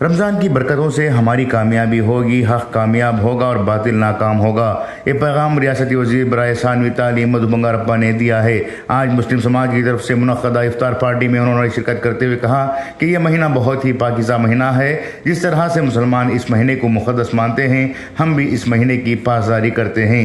रमज़ान की बरकतों से हमारी कामयाबी होगी, हक़ कामयाब होगा और बातिल नाकाम होगा। ये पैगाम रियासती वज़ीर बराए सानवी तालीम मधु बंगारप्पा ने दिया है। आज मुस्लिम समाज की तरफ से मुनक़्क़दा इफ्तार पार्टी में उन्होंने शिरकत करते हुए कहा कि यह महीना बहुत ही पाकीज़ा महीना है। जिस तरह से मुसलमान इस महीने को मुक़द्दस मानते हैं, हम भी इस महीने की पासदारी करते हैं।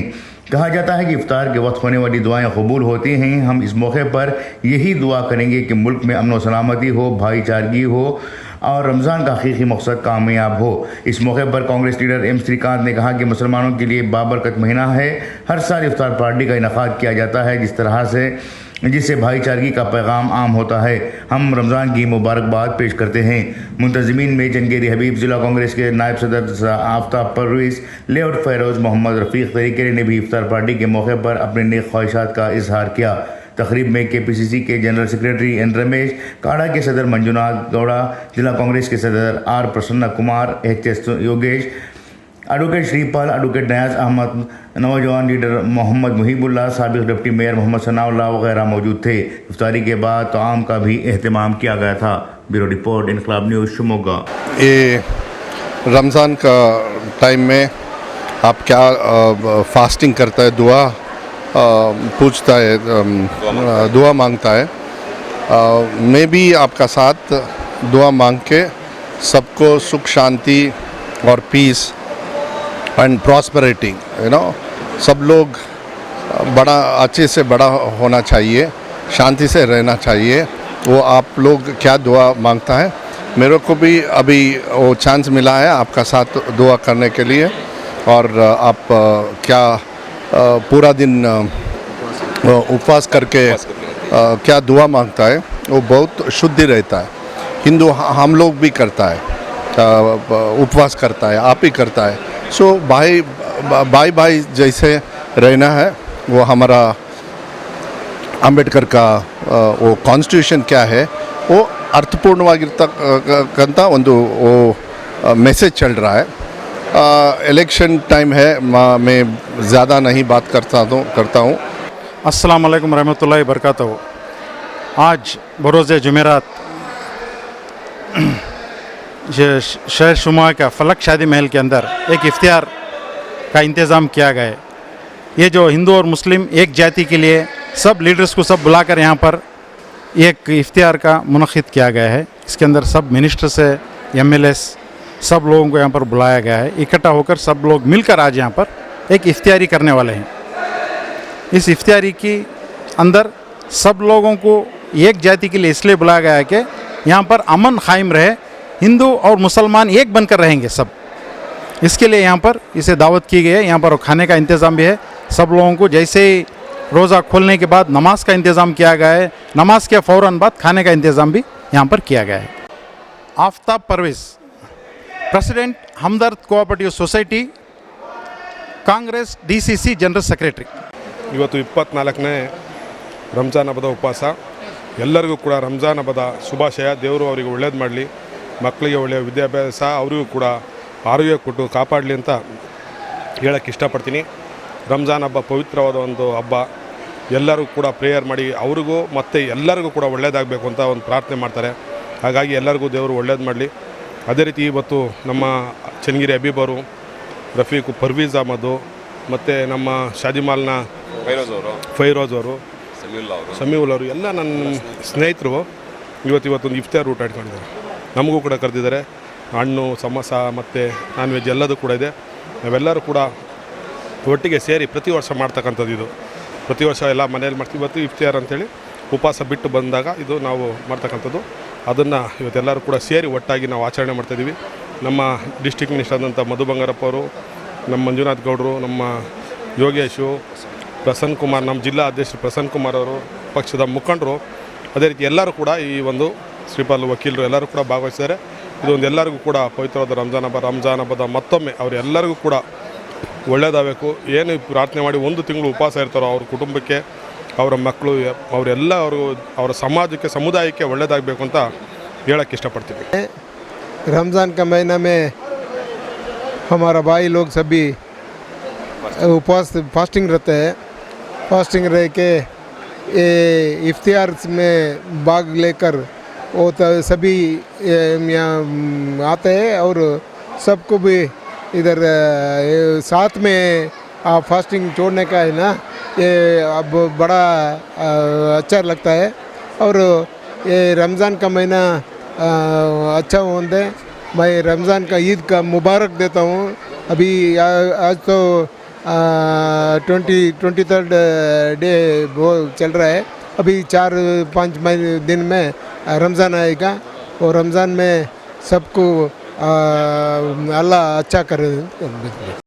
कहा जाता है कि इफ्तार के वक्त होने वाली दुआएं कबूल होती हैं। हम इस मौके पर यही दुआ करेंगे कि मुल्क में अमन व सलामती हो, भाईचारगी हो और रमज़ान का हकीकी मकसद कामयाब हो। इस मौके पर कांग्रेस लीडर एम श्रीकांत ने कहा कि मुसलमानों के लिए बाबरकत महीना है। हर साल इफ्तार पार्टी का इनेकाद किया जाता है जिससे भाईचारगी का पैगाम आम होता है। हम रमज़ान की मुबारकबाद पेश करते हैं। मुंतज़मीन में जंगेरी हबीब, ज़िला कांग्रेस के नायब सदर आफ्ताब परवेज़, लेआउट फ़ैरोज़ मोहम्मद रफ़ीक तरीके ने भी इफ्तार पार्टी के मौके पर अपने नेक ख्वाहिशात का इजहार किया। तकरीब में KPCC के जनरल सेक्रेटरी एन रमेश, काड़ा के सदर मंजुनाथ गौड़ा, जिला कांग्रेस के सदर R Prasanna Kumar, HS Yogesh, advocate Shripal, advocate Nayaz Ahmad, नौजवान लीडर मोहम्मद मुहिबुल्लाह, साबिक़ डिप्टी मेयर मोहम्मद सनाउल्लाह वगैरह मौजूद थे। इफ्तारी के बाद तआम का भी एहतमाम किया गया था। ब्यूरो रिपोर्ट, इनकलाब न्यूज़, शिमोगा। ये रमज़ान का टाइम में आप क्या फास्टिंग करता है, दुआ पूछता है, दुआ मांगता है। मैं भी आपका साथ दुआ मांग के सबको सुख शांति और पीस एंड प्रॉस्पेरिटी, सब लोग बड़ा अच्छे से बड़ा होना चाहिए, शांति से रहना चाहिए। वो आप लोग क्या दुआ मांगता है, मेरे को भी अभी वो चांस मिला है आपका साथ दुआ करने के लिए। और आप क्या पूरा दिन उपवास करके क्या दुआ मांगता है, वो बहुत शुद्ध रहता है। हिंदू हम लोग भी करता है, उपवास करता है, आप ही करता है। सो भाई जैसे रहना है, वो हमारा अंबेडकर का वो कॉन्स्टिट्यूशन क्या है, वो अर्थपूर्णವಾಗಿರ್ತಕ್ಕಂಥ ಒಂದು मैसेज चल रहा है। इलेक्शन टाइम है, मैं ज़्यादा नहीं बात करता हूँ। अस्सलाम वालेकुम रहमतुल्लाहि बरकातहू। आज बरोज़ जुमेरात शहर शुमा का फलक शादी महल के अंदर एक इफ्तियार का इंतज़ाम किया गया है। ये जो हिंदू और मुस्लिम एक जाति के लिए सब लीडर्स को सब बुलाकर यहाँ पर एक इफ्तियार का मुनक़िद किया गया है। इसके अंदर सब मिनिस्टर से MLAs सब लोगों को यहाँ पर बुलाया गया है। इकट्ठा होकर सब लोग मिलकर आज यहाँ पर एक इफ्तियारी करने वाले हैं। इस इफ्तियारी के अंदर सब लोगों को एक जाति के लिए इसलिए बुलाया गया है कि यहाँ पर अमन कायम रहे, हिंदू और मुसलमान एक बनकर रहेंगे सब। इसके लिए यहाँ पर इसे दावत की गई है। यहाँ पर खाने का इंतज़ाम भी है। सब लोगों को जैसे ही रोज़ा खोलने के बाद नमाज का इंतज़ाम किया गया है, नमाज के फ़ौरन बाद खाने का इंतज़ाम भी यहाँ पर किया गया है। Aftab Parvez, president Hamdard cooperative society, Congress DCC general secretary. ಇವತ್ತು 24ನೇ ರಂಜಾನ್ ಹಬ್ಬದ ಉಪವಾಸ. ಎಲ್ಲರಿಗೂ ಕೂಡ ರಂಜಾನ್ ಹಬ್ಬದ ಶುಭಾಶಯ. ದೇವರು ಅವರಿಗೆ ಒಳ್ಳೇದು ಮಾಡಲಿ, ಮಕ್ಕಳಿಗೆ ಒಳ್ಳೆಯ ವಿದ್ಯಾಭ್ಯಾಸ, ಅವರಿಗೂ ಕೂಡ ಆರೋಗ್ಯ ಕೊಟ್ಟು ಕಾಪಾಡಲಿ ಅಂತ ಹೇಳೋಕ್ಕೆ ಇಷ್ಟಪಡ್ತೀನಿ. ರಂಜಾನ್ ಹಬ್ಬ ಪವಿತ್ರವಾದ ಒಂದು ಹಬ್ಬ. ಎಲ್ಲರೂ ಕೂಡ ಪ್ರೇಯರ್ ಮಾಡಿ ಅವ್ರಿಗೂ ಮತ್ತು ಎಲ್ಲರಿಗೂ ಕೂಡ ಒಳ್ಳೆಯದಾಗಬೇಕು ಅಂತ ಒಂದು ಪ್ರಾರ್ಥನೆ ಮಾಡ್ತಾರೆ. ಹಾಗಾಗಿ ಎಲ್ಲರಿಗೂ ದೇವರು ಒಳ್ಳೇದು ಮಾಡಲಿ. ಅದೇ ರೀತಿ ಇವತ್ತು ನಮ್ಮ ಚನ್ನಗಿರಿ ಹಬೀಬ್ ಅವರು, ರಫೀಕ್, ಪರ್ವೀಜ್ ಅಹಮದು ಮತ್ತು ನಮ್ಮ ಶಾದಿಮಾಲ್ನ ಫೈರೋಜ್ ಅವರು, ಸಮೀವುಲ್ ಅವರು ಎಲ್ಲ ನನ್ನ ಸ್ನೇಹಿತರು ಇವತ್ತೊಂದು ಇಫ್ತಾರ್ ಊಟ ಇಟ್ಕೊಂಡಿದ್ದಾರೆ. ನಮಗೂ ಕೂಡ ಕರೆದಿದ್ದಾರೆ. ಹಣ್ಣು, ಸಮೋಸ ಮತ್ತು ನಾನ್ ವೆಜ್ ಎಲ್ಲದೂ ಕೂಡ ಇದೆ. ನಾವೆಲ್ಲರೂ ಕೂಡ ಒಟ್ಟಿಗೆ ಸೇರಿ ಪ್ರತಿ ವರ್ಷ ಮಾಡ್ತಕ್ಕಂಥದ್ದು ಇದು. ಪ್ರತಿ ವರ್ಷ ಎಲ್ಲ ಮನೇಲಿ ಮಾಡ್ತೀವಿ. ಇವತ್ತು ಇಫ್ತಾರ್ ಅಂಥೇಳಿ ಉಪವಾಸ ಬಿಟ್ಟು ಬಂದಾಗ ಇದು ನಾವು ಮಾಡ್ತಕ್ಕಂಥದ್ದು. ಅದನ್ನು ಇವತ್ತೆಲ್ಲರೂ ಕೂಡ ಸೇರಿ ಒಟ್ಟಾಗಿ ನಾವು ಆಚರಣೆ ಮಾಡ್ತಾಯಿದ್ದೀವಿ. ನಮ್ಮ ಡಿಸ್ಟ್ರಿಕ್ಟ್ ಮಿನಿಸ್ಟರ್ ಆದಂಥ ಮಧು ಬಂಗಾರಪ್ಪ ಅವರು, ನಮ್ಮ ಮಂಜುನಾಥ್ ಗೌಡರು, ನಮ್ಮ ಯೋಗೇಶು, ಪ್ರಸನ್ನ ಕುಮಾರ್, ನಮ್ಮ ಜಿಲ್ಲಾ ಅಧ್ಯಕ್ಷರು ಪ್ರಸನ್ನ ಕುಮಾರ್ ಅವರು, ಪಕ್ಷದ ಮುಖಂಡರು, ಅದೇ ರೀತಿ ಎಲ್ಲರೂ ಕೂಡ ಈ ಒಂದು ಶ್ರೀಪಾಲ್ ವಕೀಲರು ಎಲ್ಲರೂ ಕೂಡ ಭಾಗವಹಿಸಿದ್ದಾರೆ. ಇದೊಂದು ಎಲ್ಲರಿಗೂ ಕೂಡ ಪವಿತ್ರವಾದ ರಂಜಾನ್ ಹಬ್ಬದ ಮತ್ತೊಮ್ಮೆ ಅವರೆಲ್ಲರಿಗೂ ಕೂಡ ಒಳ್ಳೆಯದಾಗಬೇಕು. ಏನು ಪ್ರಾರ್ಥನೆ ಮಾಡಿ 1 ತಿಂಗಳು ಉಪವಾಸ ಇರ್ತಾರೋ ಅವ್ರ ಕುಟುಂಬಕ್ಕೆ, ಅವರ ಮಕ್ಕಳು, ಅವರೆಲ್ಲರಿಗೂ, ಅವರ ಸಮಾಜಕ್ಕೆ, ಸಮುದಾಯಕ್ಕೆ ಒಳ್ಳೆಯದಾಗಬೇಕು ಅಂತ ಹೇಳೋಕ್ಕೆ ಇಷ್ಟಪಡ್ತೀವಿ. रमज़ान का महीना में हमारा भाई लोग सभी उपवास फास्टिंग रहते हैं। फास्टिंग रह के इफ्तियार में भाग लेकर वो तो सभी यहाँ आते हैं और सबको भी इधर साथ में आप फास्टिंग छोड़ने का है ना, ये अब बड़ा अच्छा लगता है। और ये रमज़ान का महीना अच्छा होता है। मैं रमज़ान का ईद का मुबारक देता हूँ। अभी आज तो 23rd डे वो चल रहा है। अभी 4-5 दिन में रमज़ान आएगा और रमज़ान में सबको अल्लाह अच्छा करे।